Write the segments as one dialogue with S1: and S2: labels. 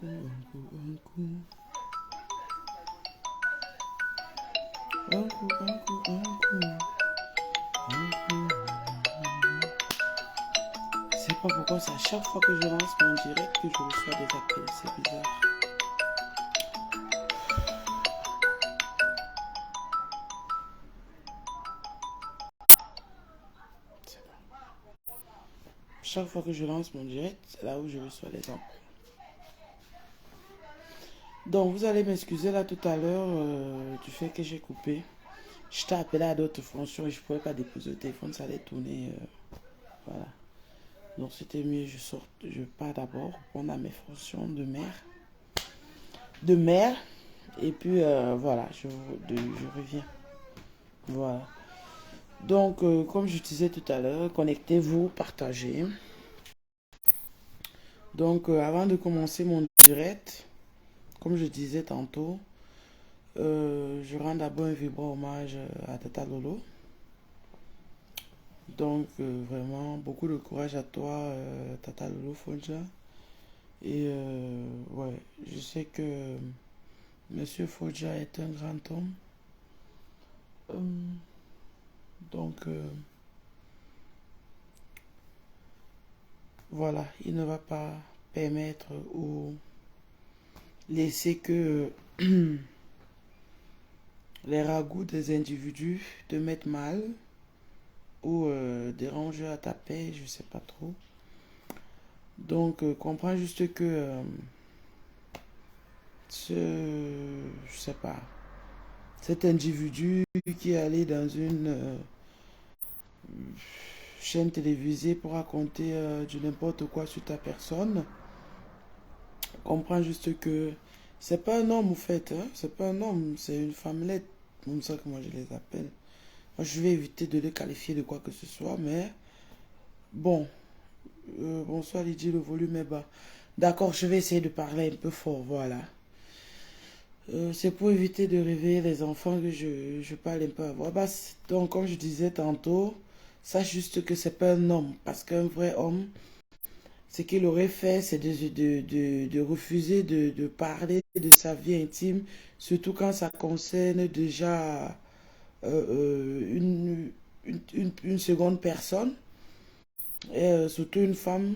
S1: C'est pas pourquoi c'est à chaque fois que je lance mon direct que je reçois des appels, c'est bizarre. Chaque fois que je lance mon direct, c'est là où je reçois les appels. Donc, vous allez m'excuser là tout à l'heure du fait que j'ai coupé. Je t'ai appelé à d'autres fonctions et je ne pouvais pas déposer le téléphone, ça allait tourner. Voilà. Donc, c'était mieux, je pars d'abord, répondre à mes fonctions de mère. De mère. Et puis, voilà, je reviens. Voilà. Donc, comme je disais tout à l'heure, connectez-vous, partagez. Donc, avant de commencer mon direct, comme je disais tantôt, je rends d'abord un vibrant hommage à Tata Lolo. Donc, vraiment, beaucoup de courage à toi, Tata Lolo Fonja. Et ouais, je sais que Monsieur Fonja est un grand homme. Donc, voilà, il ne va pas permettre ou laisser que les ragoûts des individus te mettent mal ou dérangent à ta paix, je sais pas trop. Donc, comprends juste que je sais pas, cet individu qui est allé dans une chaîne télévisée pour raconter du n'importe quoi sur ta personne, comprends juste que c'est pas un homme en fait, hein, c'est pas un homme, c'est une femmelette, comme ça que moi je les appelle. Moi, je vais éviter de les qualifier de quoi que ce soit, mais bon, bonsoir Lydie, le volume est bas. D'accord, je vais essayer de parler un peu fort, voilà. C'est pour éviter de réveiller les enfants que je parle un peu à voix basse. Donc, comme je disais tantôt, sache juste que c'est pas un homme. Parce qu'un vrai homme, ce qu'il aurait fait, c'est de refuser de parler de sa vie intime, surtout quand ça concerne déjà une seconde personne, et surtout une femme.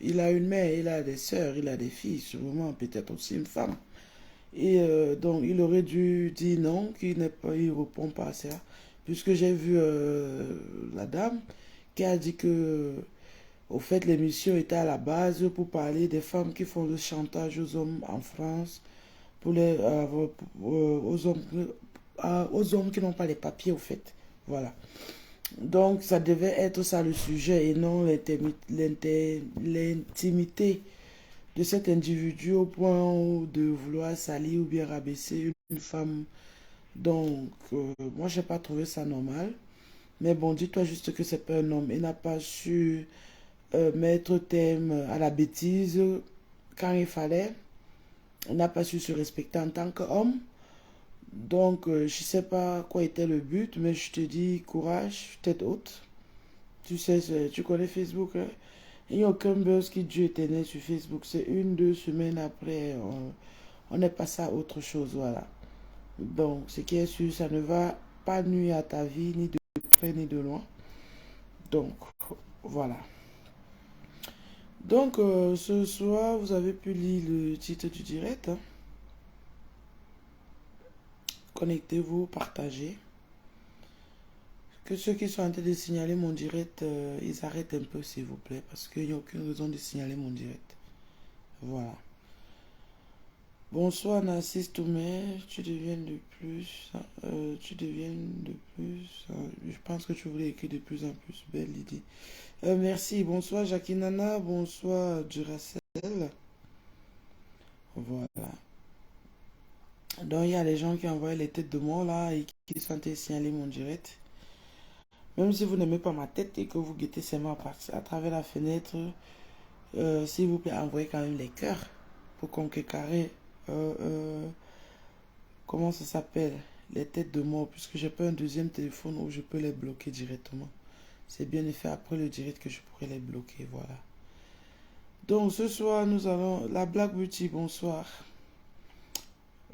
S1: Il a une mère, il a des sœurs, il a des filles, sûrement peut-être aussi une femme. Et donc, il aurait dû dire non, qu'il n'est pas, il répond pas à ça. Puisque j'ai vu la dame qui a dit que, au fait, l'émission était à la base pour parler des femmes qui font le chantage aux hommes en France, pour aux hommes qui n'ont pas les papiers, au fait. Voilà. Donc, ça devait être ça le sujet et non l'intimité de cet individu au point de vouloir salir ou bien rabaisser une femme. Donc, moi, j'ai pas trouvé ça normal. Mais bon, dis-toi juste que c'est pas un homme. Il n'a pas su mettre thème à la bêtise quand il fallait. Il n'a pas su se respecter en tant qu'homme. Donc, je sais pas quoi était le but, mais je te dis courage, tête haute. Tu sais, tu connais Facebook, hein? Il n'y a aucun buzz qui Dieu éternel sur Facebook. C'est une, 2 semaines après, on est passé à autre chose, voilà. Donc, ce qui est sûr, ça ne va pas nuire à ta vie, ni de près ni de loin. Donc, voilà. Donc, ce soir, vous avez pu lire le titre du direct, hein. Connectez-vous, partagez. Que ceux qui sont en train de signaler mon direct, ils arrêtent un peu, s'il vous plaît, parce qu'il n'y a aucune raison de signaler mon direct. Voilà. Bonsoir Narcisse Toumé, tu deviens de plus, je pense que tu voulais écrire de plus en plus belle Lydie. Merci, bonsoir Jackie Nana, bonsoir Duracell. Voilà. Donc il y a les gens qui envoient les têtes de mort là et qui sont en train de signaler mon direct. Même si vous n'aimez pas ma tête et que vous guettez seulement à travers la fenêtre, s'il vous plaît, envoyez quand même les cœurs pour contrecarrer comment ça s'appelle, les têtes de mort, puisque j'ai pas un deuxième téléphone où je peux les bloquer directement. C'est bien de faire après le direct que je pourrais les bloquer, voilà. Donc ce soir, nous allons... La Black Beauty, bonsoir.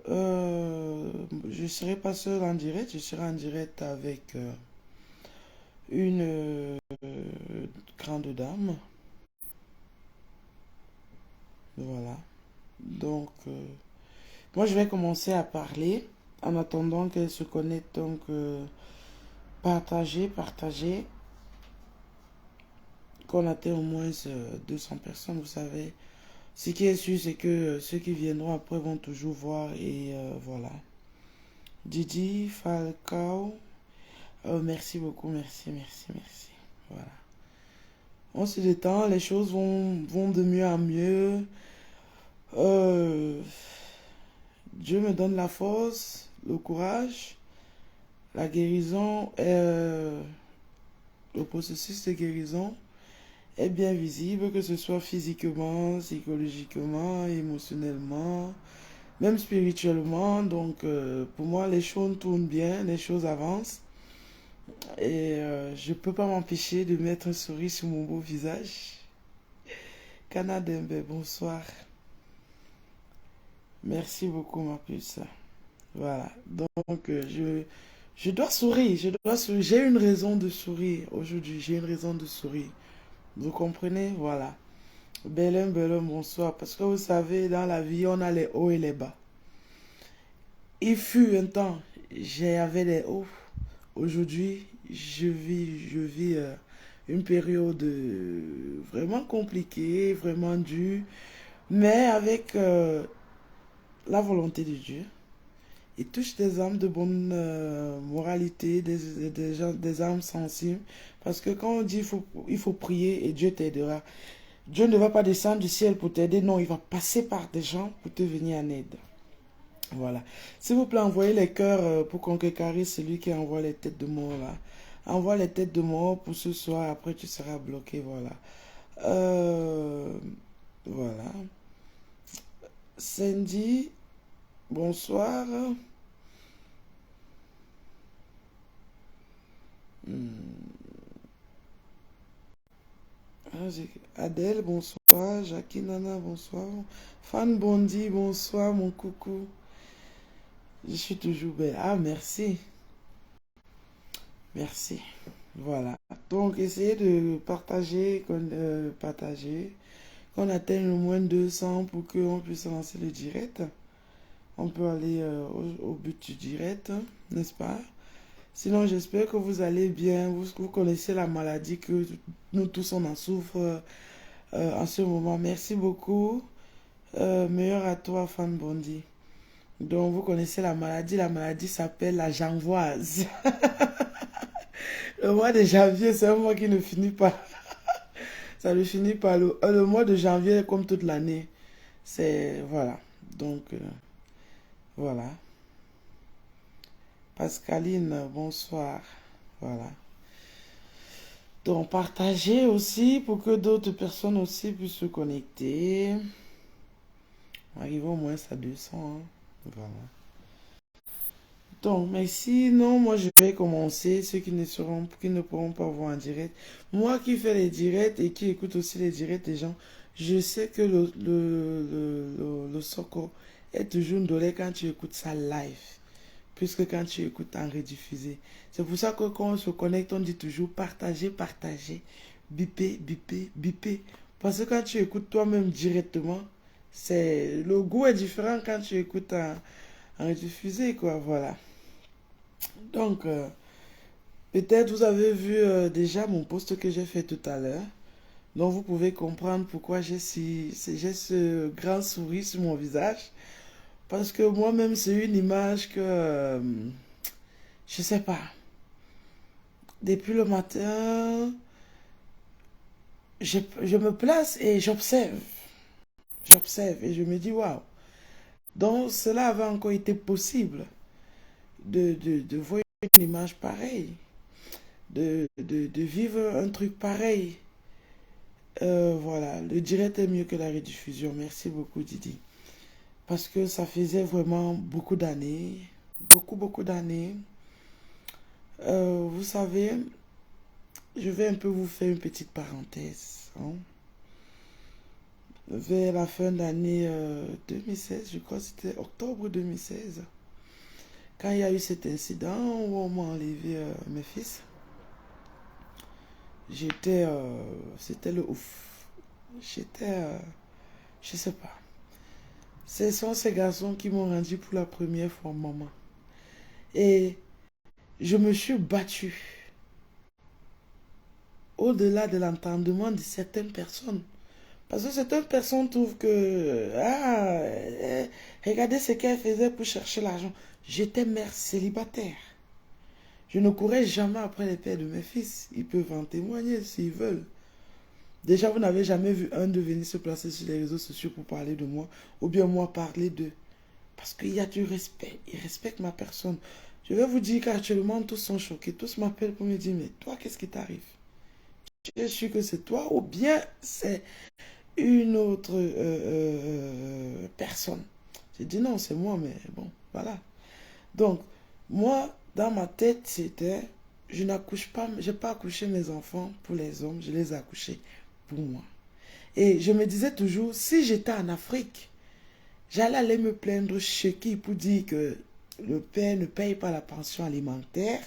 S1: Je ne serai pas seul en direct, je serai en direct avec une grande dame. Voilà. Donc, moi je vais commencer à parler en attendant qu'elle se connecte. Donc, partager. Qu'on atteigne au moins 200 personnes, vous savez. Ce qui est sûr, c'est que ceux qui viendront après vont toujours voir et voilà. Didi, Falcao, merci beaucoup, merci. Voilà. On se détend, les choses vont de mieux en mieux. Euh, Dieu me donne la force, le courage, la guérison, le processus de guérison est bien visible, que ce soit physiquement, psychologiquement, émotionnellement, même spirituellement. Donc, pour moi, les choses tournent bien, les choses avancent. Et je ne peux pas m'empêcher de mettre un sourire sur mon beau visage. Canadembe, bonsoir. Merci beaucoup, ma puce. Voilà. Donc, je dois sourire. Je dois sourire. J'ai une raison de sourire aujourd'hui. J'ai une raison de sourire. Vous comprenez? Voilà. Belém, bonsoir. Parce que vous savez, dans la vie, on a les hauts et les bas. Il fut un temps, j'avais des hauts. Aujourd'hui, je vis une période vraiment compliquée, vraiment dure, mais avec la volonté de Dieu. Il touche des âmes de bonne moralité, des âmes sensibles. Parce que quand on dit il faut prier et Dieu t'aidera, Dieu ne va pas descendre du ciel pour t'aider, non, il va passer par des gens pour te venir en aide. Voilà. S'il vous plaît, envoyez les cœurs pour contrecarrer celui qui envoie les têtes de mort là. Envoie les têtes de mort pour ce soir, après tu seras bloqué, voilà. Euh, voilà. Sandy, bonsoir. Hmm. Adèle, bonsoir. Jackie Nana, bonsoir. Fan Bondi, bonsoir, mon coucou. Je suis toujours belle. Ah, merci. Merci. Voilà. Donc, essayez de partager, qu'on atteigne au moins 200 pour qu'on puisse lancer le direct. On peut aller au but du direct, n'est-ce pas? Sinon, j'espère que vous allez bien. Vous connaissez la maladie que nous tous on en souffre en ce moment. Merci beaucoup. Meilleur à toi, Fan Bondi. Donc, vous connaissez la maladie s'appelle la janvoise. Le mois de janvier, c'est un mois qui ne finit pas. Ça ne finit pas. Le mois de janvier, comme toute l'année, c'est... Voilà. Donc, voilà. Pascaline, bonsoir. Voilà. Donc, partagez aussi pour que d'autres personnes aussi puissent se connecter. Arrivons au moins à 200. Hein. Voilà. Donc, mais sinon, moi, je vais commencer. Ceux qui ne pourront pas voir en direct. Moi qui fais les directs et qui écoute aussi les directs des gens, je sais que le soco est toujours dolé quand tu écoutes ça live. Puisque quand tu écoutes en rediffusé. C'est pour ça que quand on se connecte, on dit toujours partager, biper. Parce que quand tu écoutes toi-même directement, le goût est différent quand tu écoutes en rediffusé, quoi, voilà. Donc, peut-être vous avez vu déjà mon post que j'ai fait tout à l'heure. Donc, vous pouvez comprendre pourquoi j'ai ce grand sourire sur mon visage. Parce que moi-même, c'est une image que, je sais pas, depuis le matin, je me place et j'observe. J'observe et je me dis, waouh. Donc, cela avait encore été possible de voir une image pareille, de vivre un truc pareil. Voilà, le direct est mieux que la rediffusion. Merci beaucoup, Didi. Parce que ça faisait vraiment beaucoup d'années, beaucoup d'années. Vous savez, je vais un peu vous faire une petite parenthèse. Hein. vers la fin d'année 2016, je crois que c'était octobre 2016, quand il y a eu cet incident où on m'a enlevé mes fils. J'étais, c'était le ouf. J'étais, je sais pas. Ce sont ces garçons qui m'ont rendu pour la première fois maman. Et je me suis battue au-delà de l'entendement de certaines personnes. Parce que certaines personnes trouvent que, regardez ce qu'elle faisait pour chercher l'argent. J'étais mère célibataire. Je ne courais jamais après les pères de mes fils. Ils peuvent en témoigner s'ils veulent. Déjà, vous n'avez jamais vu un de venir se placer sur les réseaux sociaux pour parler de moi, ou bien moi parler d'eux. Parce qu'il y a du respect. Ils respectent ma personne. Je vais vous dire qu'actuellement, tous sont choqués. Tous m'appellent pour me dire, mais toi, qu'est-ce qui t'arrive? Tu es sûr que c'est toi ou bien c'est une autre personne? J'ai dit non, c'est moi, mais bon, voilà. Donc, moi, dans ma tête, c'était, je n'accouche pas, je n'ai pas accouché mes enfants pour les hommes, je les ai accouchés pour moi. Et je me disais toujours, si j'étais en Afrique, j'allais aller me plaindre chez qui pour dire que le père ne paye pas la pension alimentaire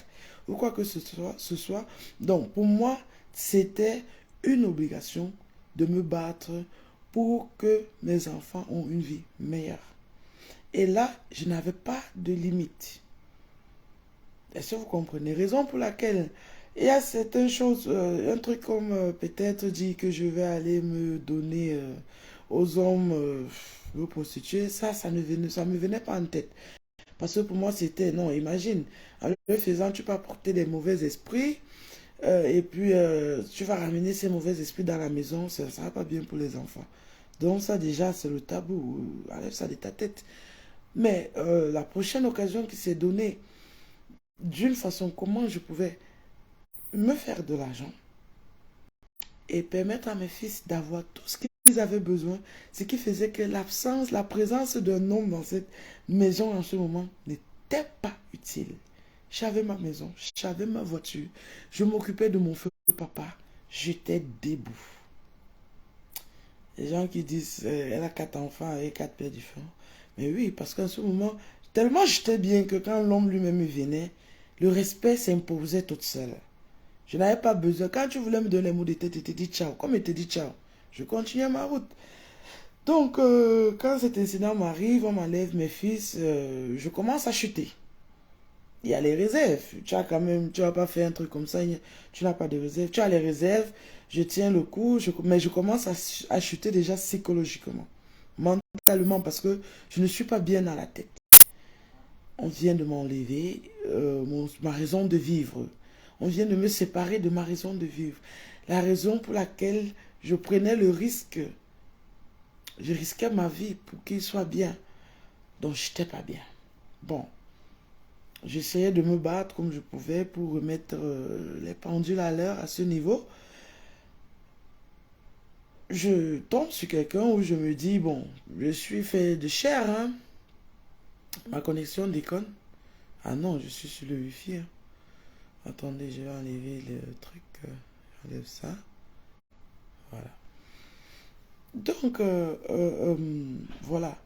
S1: ou quoi que ce soit. Donc, pour moi, c'était une obligation de me battre pour que mes enfants aient une vie meilleure. Et là, je n'avais pas de limite. Est-ce que vous comprenez? Raison pour laquelle il y a certaines choses, un truc comme peut-être dire que je vais aller me donner aux hommes, me prostituer, ça me venait pas en tête. Parce que pour moi, c'était, non, imagine, en le faisant, tu peux apporter des mauvais esprits, et puis tu vas ramener ces mauvais esprits dans la maison, ça ne sera pas bien pour les enfants. Donc ça déjà, c'est le tabou, enlève ça de ta tête. Mais la prochaine occasion qui s'est donnée, d'une façon, comment je pouvais me faire de l'argent et permettre à mes fils d'avoir tout ce qu'ils avaient besoin, ce qui faisait que l'absence, la présence d'un homme dans cette maison en ce moment n'était pas utile. J'avais ma maison, j'avais ma voiture, je m'occupais de mon feu papa, j'étais debout. Les gens qui disent elle a 4 enfants avec 4 pères différents. Mais oui, parce qu'en ce moment, tellement j'étais bien que quand l'homme lui-même venait, le respect s'imposait toute seule. Je n'avais pas besoin. Quand tu voulais me donner les mots de tête, tu te dis ciao. Comme il te dit ciao, je continuais ma route. Donc, quand cet incident m'arrive, on m'enlève mes fils, je commence à chuter. Il y a les réserves. Tu as quand même, tu vas pas faire un truc comme ça. Tu n'as pas de réserve. Tu as les réserves. Je tiens le coup, mais je commence à chuter déjà psychologiquement, mentalement, parce que je ne suis pas bien dans la tête. On vient de m'enlever ma raison de vivre. On vient de me séparer de ma raison de vivre. La raison pour laquelle je prenais le risque, je risquais ma vie pour qu'il soit bien. Donc, je n'étais pas bien. Bon, j'essayais de me battre comme je pouvais pour remettre les pendules à l'heure à ce niveau. Je tombe sur quelqu'un où je me dis, bon, je suis fait de chair, hein. Ma connexion déconne. Ah non, je suis sur le wifi, hein. Attendez, je vais enlever le truc. J'enlève ça. Voilà. Donc, voilà.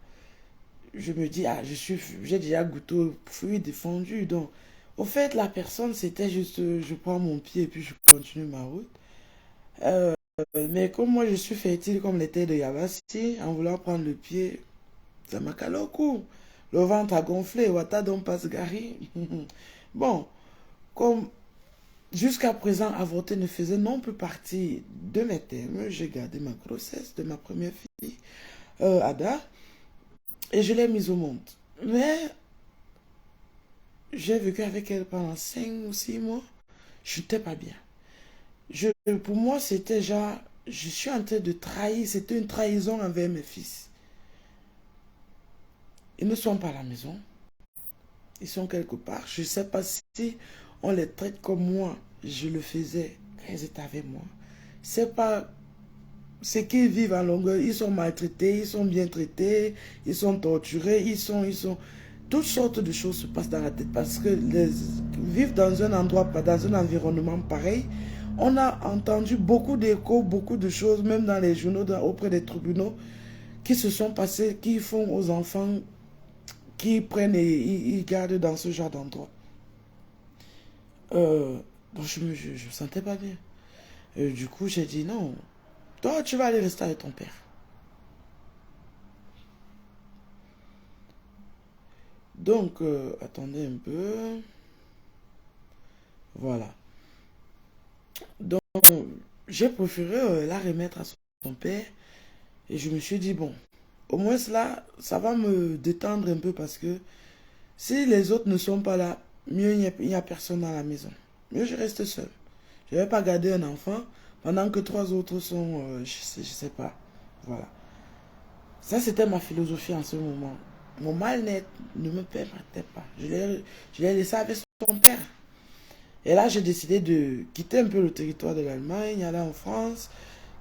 S1: Je me dis, ah, j'ai déjà goûté au fruit défendu. Donc, au fait, la personne, c'était juste, je prends mon pied et puis je continue ma route. Euh, mais comme moi, je suis fertile comme l'été de Yabasti, en voulant prendre le pied, ça m'a calé au cou. Le ventre a gonflé, Wata donc passe gari. Bon, comme jusqu'à présent, avorter ne faisait non plus partie de mes thèmes. J'ai gardé ma grossesse de ma première fille, Ada, et je l'ai mise au monde. Mais j'ai vécu avec elle pendant 5 ou 6 mois. Je n'étais pas bien. Pour moi, c'était déjà, je suis en train de trahir, c'était une trahison envers mes fils. Ils ne sont pas à la maison. Ils sont quelque part. Je ne sais pas si on les traite comme moi. Je le faisais quand ils étaient avec moi. C'est pas ce qu'ils vivent en longueur. Ils sont maltraités, ils sont bien traités, ils sont torturés, ils sont... Toutes sortes de choses se passent dans la tête parce que vivre dans un endroit, dans un environnement pareil, On a entendu beaucoup d'échos, beaucoup de choses, même dans les journaux, auprès des tribunaux, qui se sont passés, qui font aux enfants, qui prennent et ils gardent dans ce genre d'endroit. Euh, donc je me sentais pas bien. Du coup, j'ai dit non, toi, tu vas aller rester avec ton père. Donc, attendez un peu. Voilà. Donc, j'ai préféré la remettre à son père. Et je me suis dit, bon, au moins là, ça va me détendre un peu parce que si les autres ne sont pas là, mieux il n'y a personne à la maison. Mieux je reste seul. Je ne vais pas garder un enfant pendant que trois autres sont, je sais pas. Voilà. Ça, c'était ma philosophie en ce moment. Mon mal-être ne me permettait pas. Je l'ai laissé avec son père. Et là, j'ai décidé de quitter un peu le territoire de l'Allemagne, aller en France.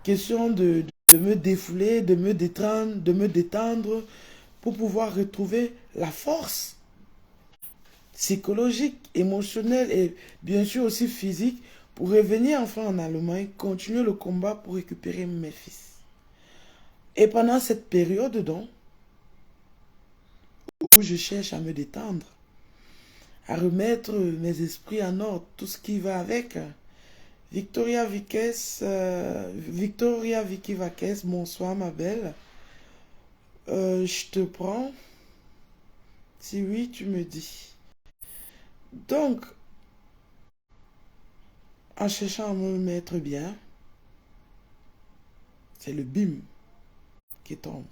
S1: Question de me défouler, de me détendre pour pouvoir retrouver la force psychologique, émotionnelle et bien sûr aussi physique pour revenir enfin en Allemagne, continuer le combat pour récupérer mes fils. Et pendant cette période donc, où je cherche à me détendre, à remettre mes esprits en ordre, tout ce qui va avec, Victoria Vicky Vaques, bonsoir ma belle. Je te prends. Si oui, tu me dis. Donc, en cherchant à me mettre bien, c'est le bim qui tombe.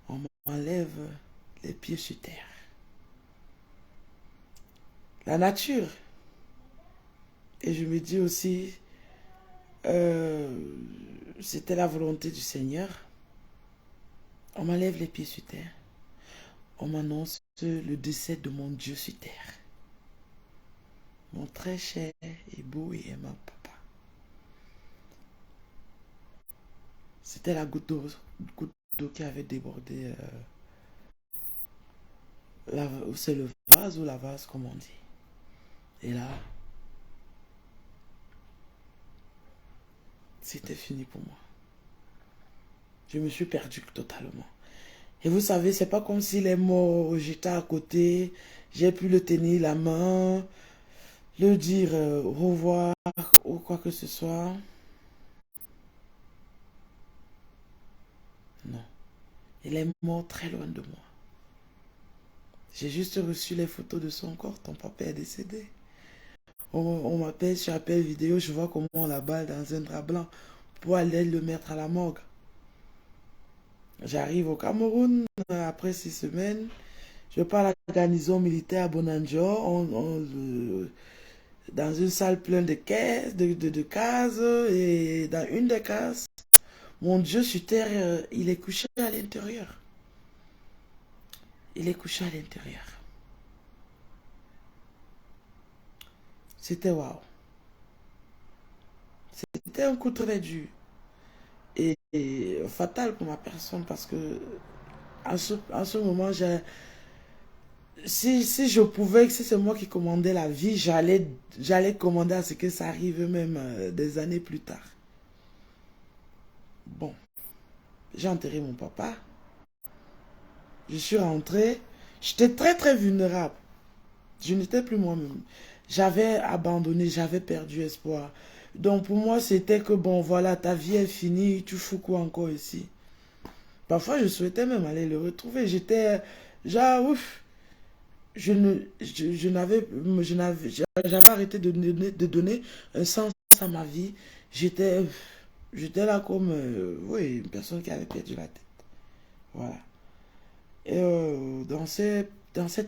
S1: On m'enlève les pieds sur terre. La nature. Et je me dis aussi, euh, c'était la volonté du Seigneur. On m'enlève les pieds sur terre. On m'annonce le décès de mon Dieu sur terre. Mon très cher et beau et aimant papa. C'était la goutte d'eau qui avait débordé. C'est le vase ou la vase, comme on dit. Et là, c'était fini pour moi. Je me suis perdu totalement. Et vous savez, c'est pas comme s'il est mort, j'étais à côté, j'ai pu le tenir la main, le dire au revoir ou quoi que ce soit. Non, il est mort très loin de moi. J'ai juste reçu les photos de son corps, ton papa est décédé. On m'appelle sur appel vidéo, je vois comment on la balle dans un drap blanc pour aller le mettre à la morgue. J'arrive au Cameroun après 6 semaines. Je pars à la garnison militaire à Bonanjo, dans une salle pleine de caisses, de cases, et dans une des cases, mon Dieu sur terre, il est couché à l'intérieur. Il est couché à l'intérieur. C'était waouh. C'était un coup très dur et fatal pour ma personne parce que en ce moment, si je pouvais, si c'est moi qui commandais la vie, j'allais commander à ce que ça arrive même des années plus tard. Bon, j'ai enterré mon papa. Je suis rentré. J'étais très très vulnérable. Je n'étais plus moi-même. J'avais abandonné, j'avais perdu espoir. Donc pour moi, c'était que bon, voilà, ta vie est finie, tu fous quoi encore ici? Parfois, je souhaitais même aller le retrouver. J'étais, genre, ouf, j'avais arrêté de donner un sens à ma vie. J'étais, j'étais là comme, oui, une personne qui avait perdu la tête. Voilà. Et dans cette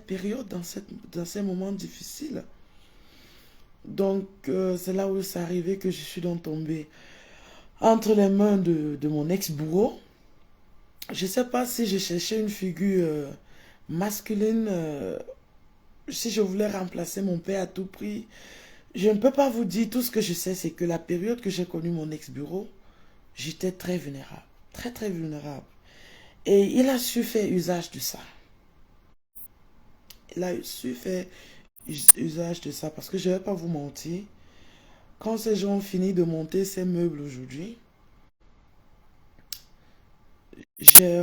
S1: période, dans ces moments difficiles, donc c'est là où c'est arrivé que je suis donc tombée entre les mains de mon ex-bourreau. Je ne sais pas si je cherchais une figure masculine, si je voulais remplacer mon père à tout prix. Je ne peux pas vous dire, tout ce que je sais, c'est que la période que j'ai connu mon ex-bureau, j'étais très vulnérable, très très vulnérable. Et il a su faire usage de ça. Il a su faire usage de ça parce que je ne vais pas vous mentir. Quand ces gens ont fini de monter ces meubles aujourd'hui, j'ai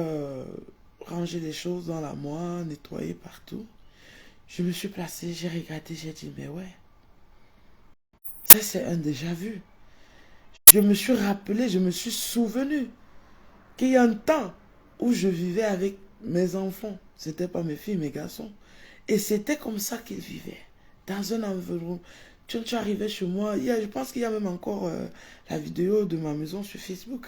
S1: rangé les choses dans l'armoire, nettoyé partout. Je me suis placée, j'ai regardé, j'ai dit, mais ouais, ça c'est un déjà vu. Je me suis rappelé, je me suis souvenu qu'il y a un temps où je vivais avec mes enfants. C'était pas mes filles, mes garçons. Et c'était comme ça qu'ils vivaient. Dans un environnement. Tu arrivais chez moi. Je pense qu'il y a même encore la vidéo de ma maison sur Facebook.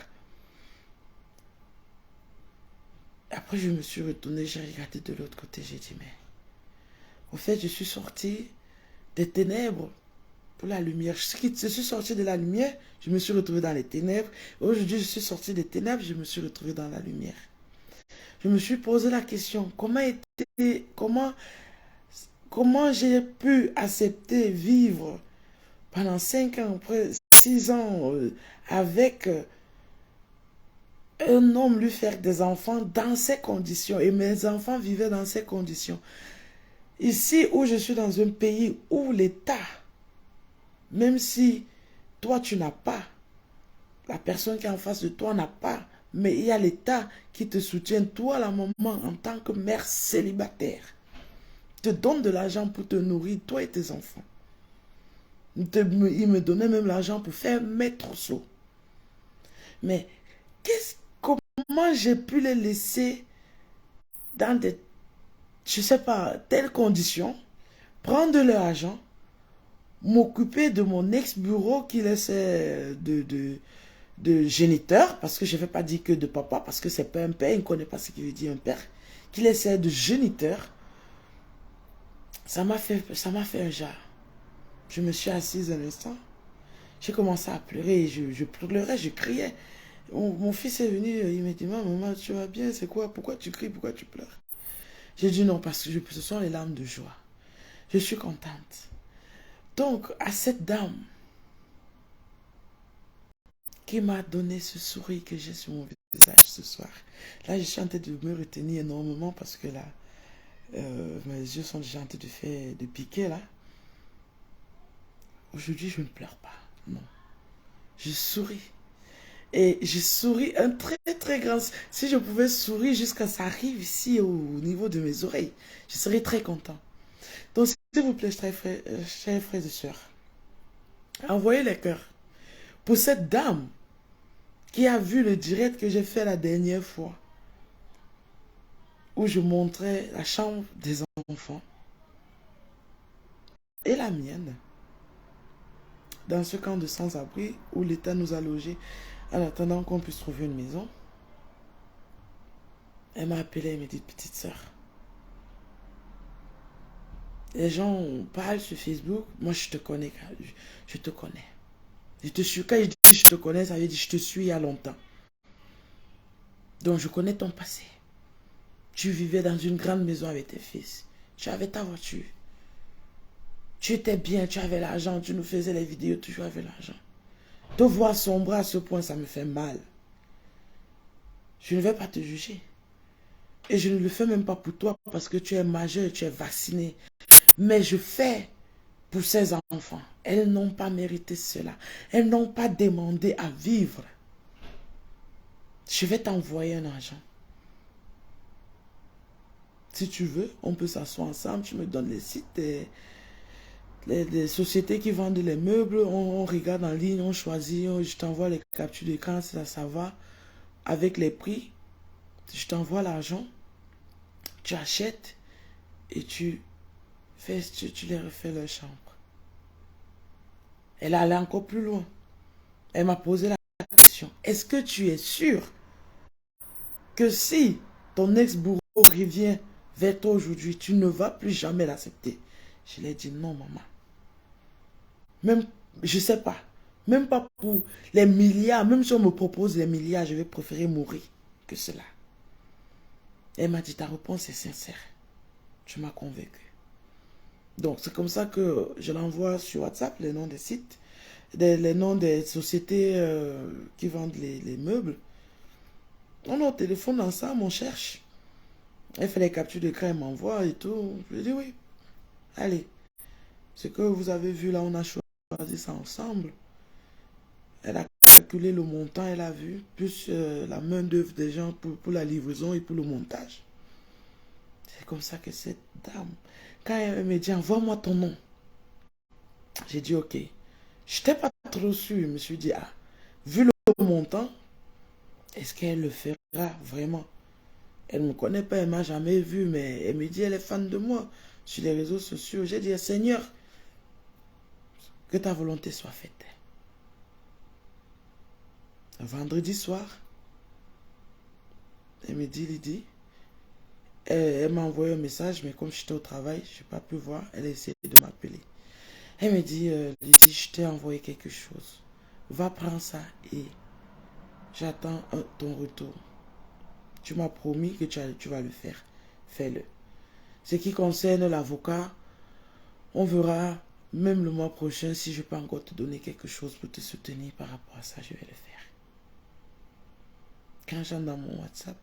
S1: Après, je me suis retournée, j'ai regardé de l'autre côté. J'ai dit, mais au fait, je suis sortie des ténèbres pour la lumière. Je suis sortie de la lumière, je me suis retrouvée dans les ténèbres. Aujourd'hui, je suis sortie des ténèbres, je me suis retrouvée dans la lumière. Je me suis posé la question, comment j'ai pu accepter vivre pendant 5 ans, après 6 ans, avec un homme, lui faire des enfants dans ces conditions. Et mes enfants vivaient dans ces conditions. Ici où je suis dans un pays où l'État, même si toi tu n'as pas, la personne qui est en face de toi n'a pas, mais il y a l'État qui te soutient, toi la maman en tant que mère célibataire, te donne de l'argent pour te nourrir, toi et tes enfants. Il me donnait même l'argent pour faire mes trousseaux. Mais comment j'ai pu les laisser dans des, je sais pas, telles conditions, prendre leur argent, m'occuper de mon ex-bureau qui laissait de géniteur, parce que je ne vais pas dire que de papa, parce que c'est pas un père, il ne connaît pas ce qu'il veut dire un père, qui laissait de géniteur. Ça m'a fait un genre. Je me suis assise un instant. J'ai commencé à pleurer. Je pleurais, je criais. Mon fils est venu, il m'a dit, maman, tu vas bien, c'est quoi? Pourquoi tu cries? Pourquoi tu pleures? J'ai dit non, parce que ce sont les larmes de joie. Je suis contente. Donc, à cette dame qui m'a donné ce sourire que j'ai sur mon visage ce soir, là, je suis en train de me retenir énormément parce que là, mes yeux sont déjà en train de piquer là. Aujourd'hui, je ne pleure pas. Non. Je souris. Et je souris un très très grand... Si je pouvais sourire jusqu'à ça arrive ici au niveau de mes oreilles, je serais très content. Donc, s'il vous plaît, chers frères et sœurs, envoyez les cœurs pour cette dame qui a vu le direct que j'ai fait la dernière fois, où je montrais la chambre des enfants et la mienne, dans ce camp de sans-abri où l'État nous a logés en attendant qu'on puisse trouver une maison. Elle m'a appelé, elle m'a dit, petite sœur, les gens parlent sur Facebook, moi je te connais, je te connais. Quand je dis je te connais, ça veut dire je te suis il y a longtemps. Donc je connais ton passé. Tu vivais dans une grande maison avec tes fils. Tu avais ta voiture. Tu étais bien, tu avais l'argent, tu nous faisais les vidéos, toujours avec l'argent. Te voir sombrer à ce point, ça me fait mal. Je ne vais pas te juger. Et je ne le fais même pas pour toi parce que tu es majeur, tu es vacciné. Mais je fais pour ces enfants. Elles n'ont pas mérité cela. Elles n'ont pas demandé à vivre. Je vais t'envoyer un argent. Si tu veux, on peut s'asseoir ensemble. Tu me donnes les sites, les sociétés qui vendent les meubles. On regarde en ligne, on choisit. Je t'envoie les captures d'écran, ça va. Avec les prix, je t'envoie l'argent. Tu achètes et tu les refais leur chambre. Elle est allée encore plus loin. Elle m'a posé la question. Est-ce que tu es sûr que si ton ex-bourreau revient vers toi aujourd'hui, tu ne vas plus jamais l'accepter? Je lui ai dit non, maman. Même, je ne sais pas. Même pas pour les milliards. Même si on me propose les milliards, je vais préférer mourir que cela. Elle m'a dit, ta réponse est sincère. Tu m'as convaincu. Donc, c'est comme ça que je l'envoie sur WhatsApp, les noms des sites, les noms des sociétés qui vendent les meubles. On est au téléphone ensemble, on cherche. Elle fait les captures d'écran, elle m'envoie et tout. Je dis oui. Allez, ce que vous avez vu là, on a choisi choisi ça ensemble. Elle a calculé le montant, elle a vu, plus la main-d'œuvre des gens pour la livraison et pour le montage. C'est comme ça que cette dame, quand elle me dit, envoie-moi ton nom, j'ai dit, ok. Je n'étais pas trop sûr. Je me suis dit, ah, vu le montant, est-ce qu'elle le fera vraiment? Elle ne me connaît pas, elle ne m'a jamais vu, mais elle me dit, elle est fan de moi sur les réseaux sociaux. J'ai dit, Seigneur, que ta volonté soit faite. Un vendredi soir, elle me dit, Lydie, elle m'a envoyé un message, mais comme j'étais au travail, je n'ai pas pu voir, elle a essayé de m'appeler. Elle me dit, Lydie, je t'ai envoyé quelque chose. Va prendre ça et j'attends ton retour. Tu m'as promis que tu vas le faire. Fais-le. Ce qui concerne l'avocat, on verra même le mois prochain si je peux encore te donner quelque chose pour te soutenir par rapport à ça, je vais le faire. Quand j'entre dans mon WhatsApp,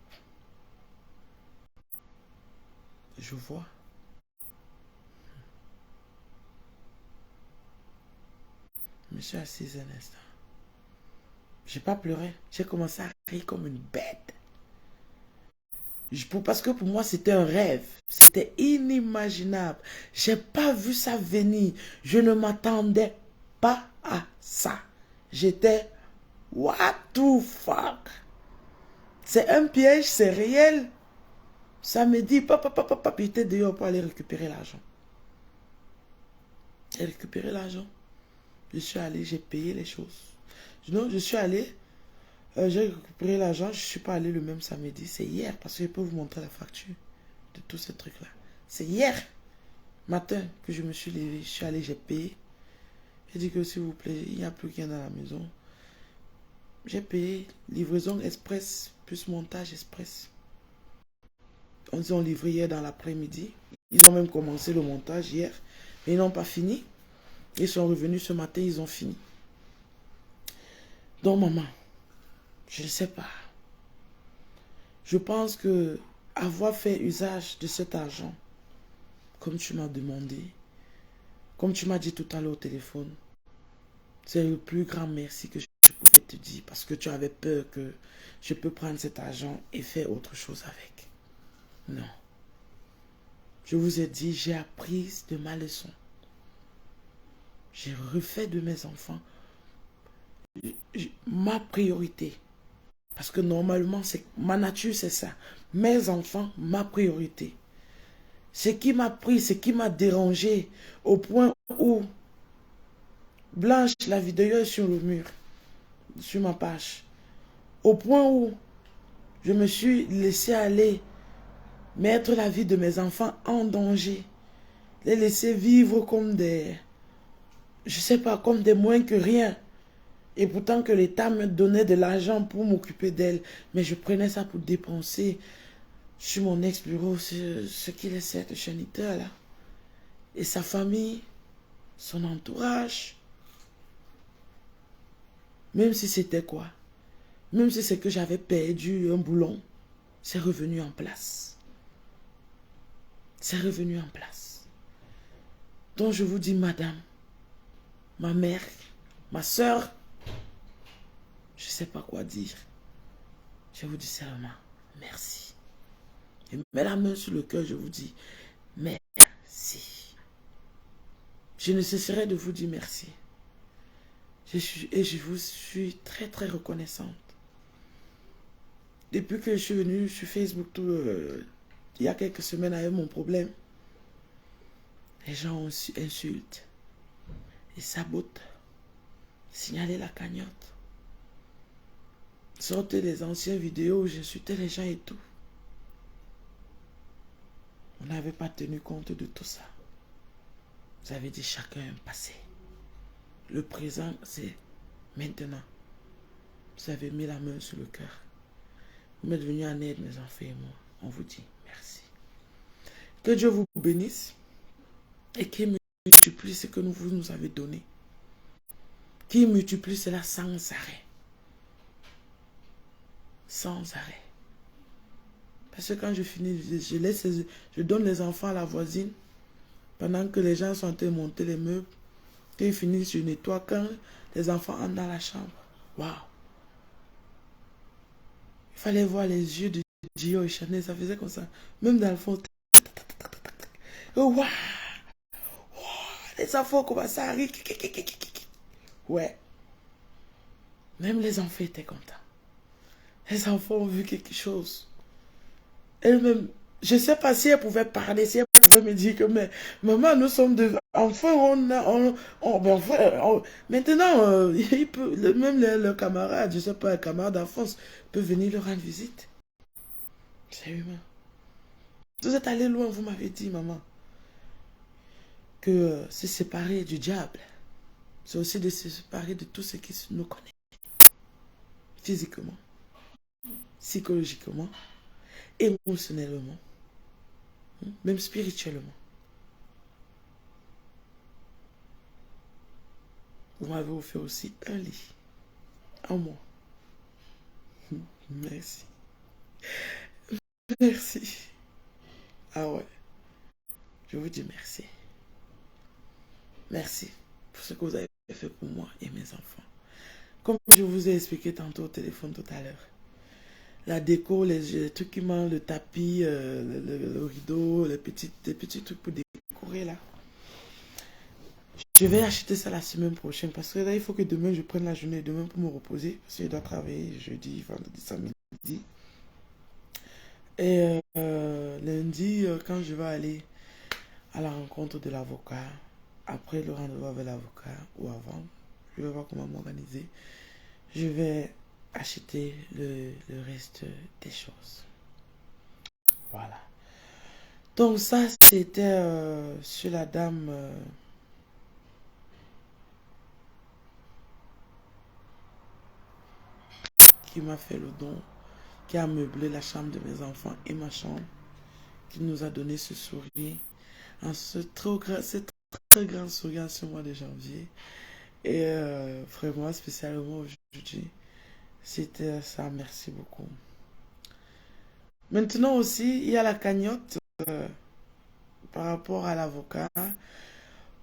S1: je vois. Je me suis assise un instant. J'ai pas pleuré. J'ai commencé à rire comme une bête. Parce que pour moi, c'était un rêve. C'était inimaginable. J'ai pas vu ça venir. Je ne m'attendais pas à ça. J'étais, what the fuck? C'est un piège, c'est réel. Ça me dit, papa, il était dehors pour aller récupérer l'argent. J'ai récupéré l'argent. Je suis allé, j'ai payé les choses. Non, je suis allé, j'ai récupéré l'argent, je ne suis pas allé le même samedi. C'est hier, parce que je peux vous montrer la facture de tous ces trucs-là. C'est hier matin que je me suis levé, je suis allé, j'ai payé. J'ai dit que s'il vous plaît, il n'y a plus qu'un dans la maison. J'ai payé livraison express plus montage express. Ils ont livré hier dans l'après-midi. Ils ont même commencé le montage hier, mais ils n'ont pas fini. Ils sont revenus ce matin, ils ont fini. Donc maman, je ne sais pas. Je pense que avoir fait usage de cet argent, comme tu m'as demandé, comme tu m'as dit tout à l'heure au téléphone, c'est le plus grand merci que je pouvais te dire parce que tu avais peur que je peux prendre cet argent et faire autre chose avec. Non. Je vous ai dit, j'ai appris de ma leçon. J'ai refait de mes enfants ma priorité. Parce que normalement, ma nature, c'est ça. Mes enfants, ma priorité. Ce qui m'a pris, ce qui m'a dérangé, au point où Blanche, la vidéo est sur le mur, sur ma page. Au point où je me suis laissé aller, mettre la vie de mes enfants en danger. Les laisser vivre comme des, je sais pas, comme des moins que rien. Et pourtant que l'État me donnait de l'argent pour m'occuper d'elle. Mais je prenais ça pour dépenser sur mon ex-bureau, ce qu'il est, cette géniteur là. Et sa famille, son entourage. Même si c'était quoi? Même si c'est que j'avais perdu un boulon, c'est revenu en place. C'est revenu en place. Donc je vous dis, madame, ma mère, ma soeur, je ne sais pas quoi dire. Je vous dis seulement merci. Et mets la main sur le cœur, je vous dis merci. Je ne cesserai de vous dire merci. Et je vous suis très très reconnaissante. Depuis que je suis venue sur Facebook, il y a quelques semaines avec mon problème, les gens insultent et sabotent, signaler la cagnotte, sortez les anciennes vidéos où j'insultais les gens et tout. On n'avait pas tenu compte de tout ça. Vous avez dit chacun un passé. Le présent, c'est maintenant. Vous avez mis la main sur le cœur. Vous m'êtes venu en aide, mes enfants et moi. On vous dit merci. Que Dieu vous bénisse et qu'il multiplie ce que vous nous avez donné. Qu'il multiplie cela sans arrêt. Sans arrêt. Parce que quand je finis, je donne les enfants à la voisine pendant que les gens sont en train de monter les meubles. Quand il finit, je nettoie. Quand les enfants entrent dans la chambre, waouh! Il fallait voir les yeux de Gio et Chanel, ça faisait comme ça. Même dans le fond, oh, waouh! Les enfants commençaient à rire. Ouais, même les enfants étaient contents. Les enfants ont vu quelque chose. Elle-même, je ne sais pas si elle pouvait parler, si elle pouvait me dire que, mais maman, nous sommes de enfants, maintenant, il peut, même le camarade, je ne sais pas, un camarade d'enfance peut venir leur rendre visite. C'est humain. Vous êtes allé loin, vous m'avez dit, maman, que se séparer du diable, c'est aussi de se séparer de tout ce qui nous connaît, physiquement, psychologiquement, émotionnellement, même spirituellement. Vous m'avez offert aussi un lit. En moi. Merci. Merci. Ah ouais. Je vous dis merci. Merci pour ce que vous avez fait pour moi et mes enfants. Comme je vous ai expliqué tantôt au téléphone tout à l'heure. La déco, les trucs qui manquent, le tapis, le rideau, les petits trucs pour décorer là. Je vais acheter ça la semaine prochaine parce que là, il faut que demain, je prenne la journée demain pour me reposer. Parce que je dois travailler jeudi, vendredi, samedi. Et lundi, quand je vais aller à la rencontre de l'avocat, après le rendez-vous avec l'avocat ou avant, je vais voir comment m'organiser. Je vais acheter le reste des choses. Voilà. Donc ça, c'était sur la dame qui m'a fait le don, qui a meublé la chambre de mes enfants et ma chambre, qui nous a donné ce sourire, ce très grand sourire en ce mois de janvier. Et vraiment, spécialement aujourd'hui, c'était ça. Merci beaucoup. Maintenant aussi, il y a la cagnotte euh, par rapport à l'avocat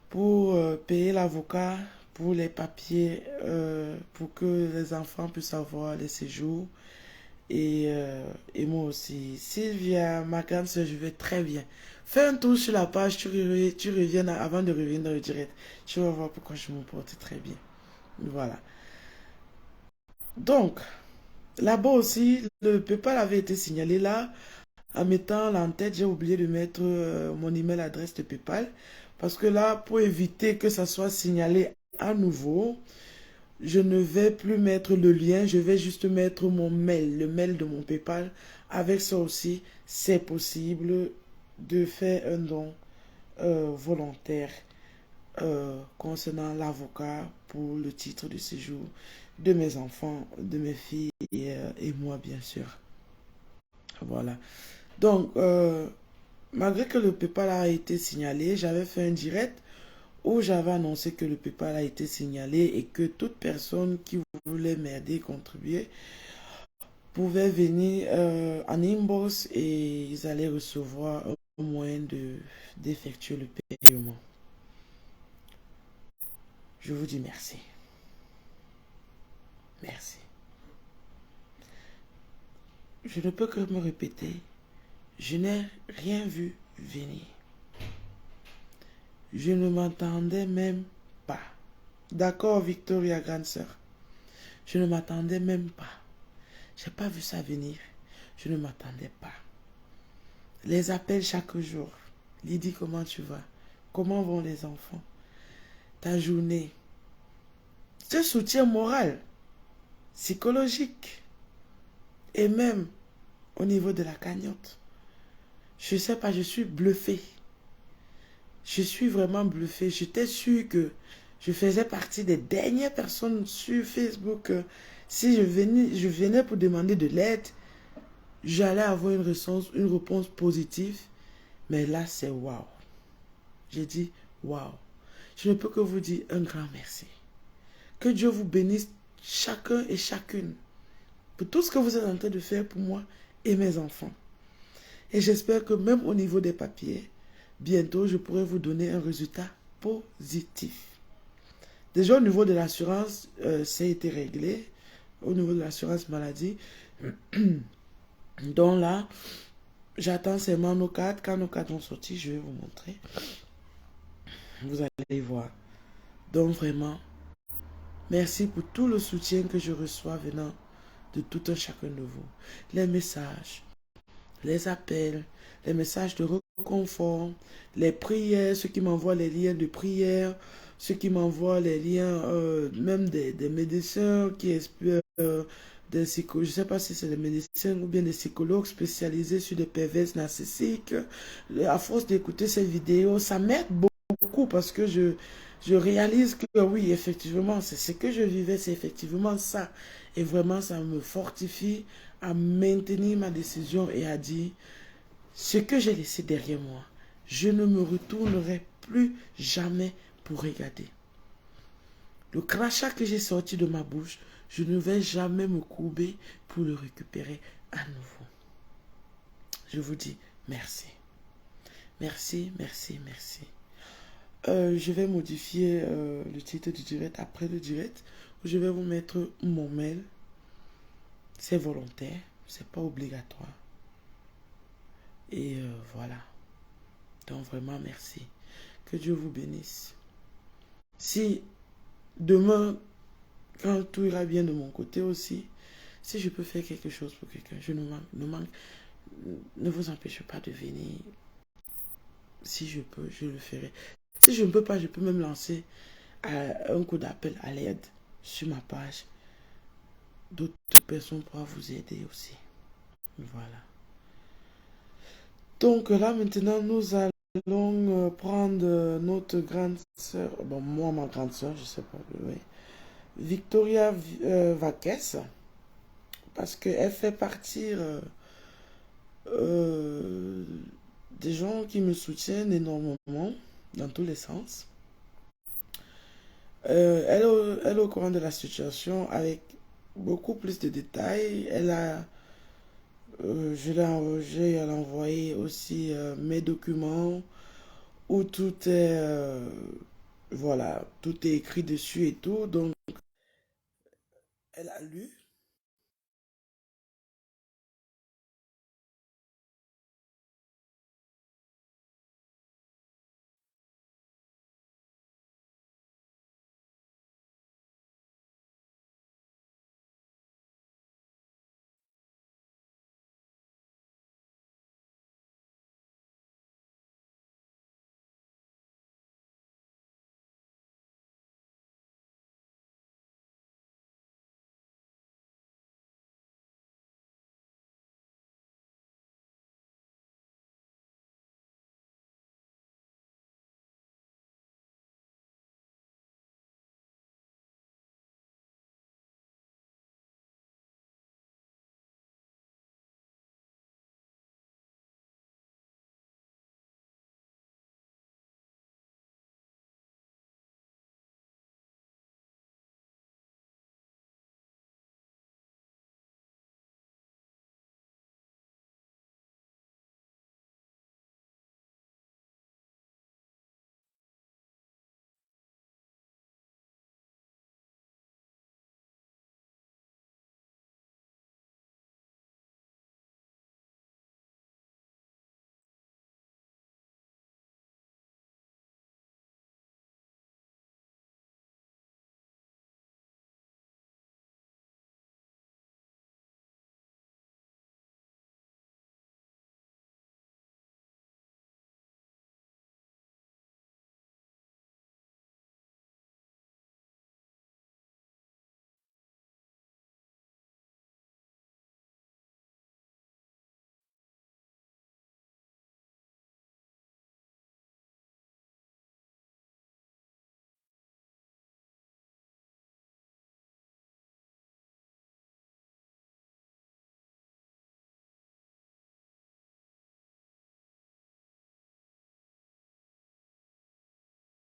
S1: pour payer l'avocat pour les papiers, pour que les enfants puissent avoir les séjours. Et moi aussi. Sylvia, ma grande soeur, je vais très bien. Fais un tour sur la page, tu reviens avant de revenir dans le direct. Tu vas voir pourquoi je me porte très bien. Voilà. Donc, là-bas aussi, le PayPal avait été signalé là. En mettant l'en-tête, j'ai oublié de mettre mon email adresse de PayPal. Parce que là, pour éviter que ça soit signalé à nouveau, je ne vais plus mettre le lien, je vais juste mettre mon mail, le mail de mon PayPal. Avec ça aussi, c'est possible de faire un don volontaire concernant l'avocat pour le titre de séjour de mes enfants, de mes filles et moi, bien sûr. Voilà. Donc, malgré que le PayPal a été signalé, j'avais fait un direct où j'avais annoncé que le PayPal a été signalé et que toute personne qui voulait m'aider, contribuer, pouvait venir en inbox et ils allaient recevoir un moyen d'effectuer le paiement. Je vous dis merci. Merci. Je ne peux que me répéter, je n'ai rien vu venir. Je ne m'attendais même pas. D'accord, Victoria, grande sœur. Je ne m'attendais même pas. J'ai pas vu ça venir. Je ne m'attendais pas. Les appels chaque jour. Lydie, comment tu vas? Comment vont les enfants? Ta journée? Ce soutien moral, psychologique et même au niveau de la cagnotte. Je sais pas, je suis bluffée. Je suis vraiment bluffée. J'étais sûre que je faisais partie des dernières personnes sur Facebook. Si je venais pour demander de l'aide, j'allais avoir une réponse positive. Mais là, c'est waouh. J'ai dit waouh. Je ne peux que vous dire un grand merci. Que Dieu vous bénisse chacun et chacune pour tout ce que vous êtes en train de faire pour moi et mes enfants. Et j'espère que même au niveau des papiers, bientôt, je pourrai vous donner un résultat positif. Déjà au niveau de l'assurance, ça a été réglé. Au niveau de l'assurance maladie. Donc là, j'attends seulement nos cartes. Quand nos cartes vont sortir, je vais vous montrer. Vous allez voir. Donc vraiment, merci pour tout le soutien que je reçois venant de tout un chacun de vous. Les messages, les appels, les messages de réconfort, les prières, ceux qui m'envoient les liens de prière, ceux qui m'envoient les liens, même des médecins qui espèrent, des psychologues, je ne sais pas si c'est des médecins ou bien des psychologues spécialisés sur des perverses narcissiques. À force d'écouter ces vidéos, ça m'aide beaucoup parce que je réalise que oui, effectivement, c'est ce que je vivais, c'est effectivement ça. Et vraiment, ça me fortifie à maintenir ma décision et à dire, ce que j'ai laissé derrière moi, je ne me retournerai plus jamais pour regarder. Le crachat que j'ai sorti de ma bouche, je ne vais jamais me courber pour le récupérer à nouveau. Je vous dis merci. Merci, merci, merci. Je vais modifier le titre du direct après le direct. Je vais vous mettre mon mail. C'est volontaire, c'est pas obligatoire. Et voilà. Donc vraiment merci. Que Dieu vous bénisse. Si demain, quand tout ira bien de mon côté aussi, si je peux faire quelque chose pour quelqu'un, je ne vous empêche pas de venir. Si je peux, je le ferai. Si je ne peux pas, je peux même lancer un coup d'appel à l'aide sur ma page. D'autres personnes pourront vous aider aussi. Voilà. Donc là maintenant, nous allons prendre notre grande soeur, bon moi ma grande soeur, je sais pas, oui, Victoria Vaques, parce qu'elle fait partie euh, des gens qui me soutiennent énormément dans tous les sens. Elle est au courant de la situation avec beaucoup plus de détails. J'ai envoyé aussi mes documents où tout est, voilà, tout est écrit dessus et tout. Donc, elle a lu